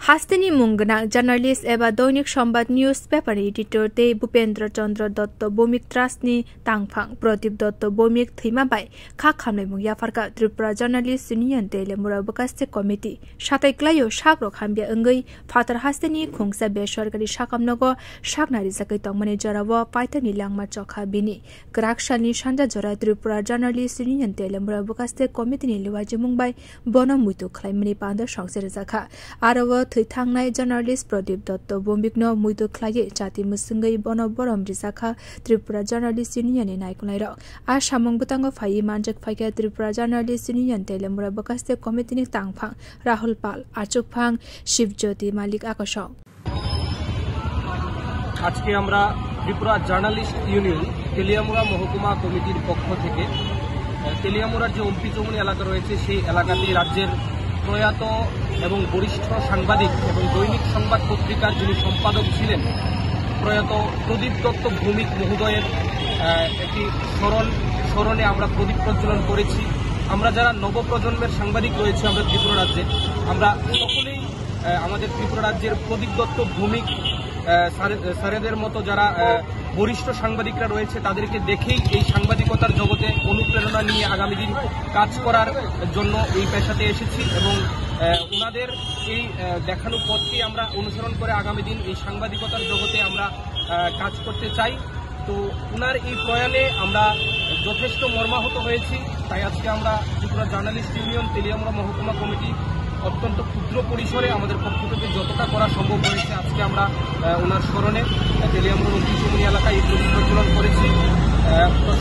हास्तिनी मुंगना जर्नलिस्ट एबा दैनिक Sambad news paper editor ते भूपेन्द्र चंद्र दत्त भौमिक त्रासनी तांगफां प्रदीप दत्त भौमिक थैमाबाय खा खामनाय मुंगिया फारका त्रिपुरा जर्नलिस्ट यूनियन तेले मुराबकास्ते कमिटी साताइक्लायो साग्रो खामबिया अंगै फातर हास्तिनी खुंगसा बेसरकारि साकामनगो सागनारि जाकै तंमने जराव पाइथनि लांमा चखा बिनि ग्राकशालनि सानजा जरा त्रिपुरा जर्नलिस्ट यूनियन तेले मुराबकास्ते कमिटिनि लिवाजि मुंबाय बन मुइतु खलाइमनि पान्द संसेर जाखा आरो थैथांनाय जर्नलिस्ट प्रदीप दत्त भौमिकनो मुइतु खलाये जाति मुसुंगै बन बरम रिजाखा त्रिपुरा जर्नलिस्ट यूनियन नायकुनाय र आ सामंग बुतांग फाइ मानजक फाइका त्रिपुरा जर्नलिस्ट यूनियन तेलेमुरा बकास्ते कमिटिनि तांगफां राहुल पाल आचुकफां शिवज्योति मालिक आकाश আজকে আমরা ত্রিপুরা জার্নালিস্ট ইউনিয়ন তেলিয়ামুড়া মহকুমা কমিটির পক্ষ থেকে তেলিয়ামুড়ার যে অম্পিচৌমনি এলাকা রয়েছে সেই এলাকাতে রাজ্যের প্রয়াত এবং বরিষ্ঠ সাংবাদিক এবং দৈনিক সংবাদ পত্রিকার যিনি সম্পাদক ছিলেন প্রয়াত প্রদীপ দত্ত ভৌমিক মহোদয়ের একটি স্মরণে আমরা প্রদীপ প্রজ্বলন করেছি। আমরা যারা নবপ্রজন্মের সাংবাদিক রয়েছে আমাদের ত্রিপুরা রাজ্যে, আমরা সকলেই আমাদের ত্রিপুরা রাজ্যের প্রদীপ দত্ত ভৌমিক স্যারেদের মতো যারা বরিষ্ঠ সাংবাদিকরা রয়েছে তাদেরকে দেখেই এই সাংবাদিকতার জগতে অনুপ্রেরণা নিয়ে আগামী দিন কাজ করার জন্য এই পেশাতে এসেছি এবং ওনাদের এই দেখানো পথকে আমরা অনুসরণ করে আগামী দিন এই সাংবাদিকতার জগতে আমরা কাজ করতে চাই। তো ওনার এই প্রয়াণে আমরা যথেষ্ট মর্মাহত হয়েছি। তাই আজকে আমরা ত্রিপুরা জার্নালিস্ট ইউনিয়ন তেলিয়ামুড়া মহকুমা কমিটি অত্যন্ত ক্ষুদ্র পরিসরে আমাদের পক্ষ থেকে যতটা করা সম্ভব হয়েছে আজকে আমরা ওনার স্মরণে তেলিয়ামুড়া অম্পিচৌমনি এলাকায় এই প্রদীপ প্রজ্বলন করেছি।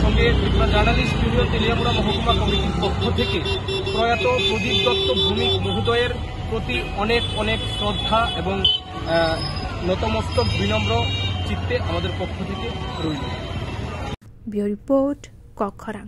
সঙ্গে ত্রিপুরা জার্নালিস্ট ইউনিয়ন তেলিয়ামুড়া মহকুমা কমিটির পক্ষ থেকে প্রয়াত প্রদীপ দত্ত ভৌমিক মহোদয়ের প্রতি অনেক অনেক শ্রদ্ধা এবং নতমস্তক বিনম্র চিত্তে আমাদের পক্ষ থেকে রইল। Bureau report কক্ষরাং।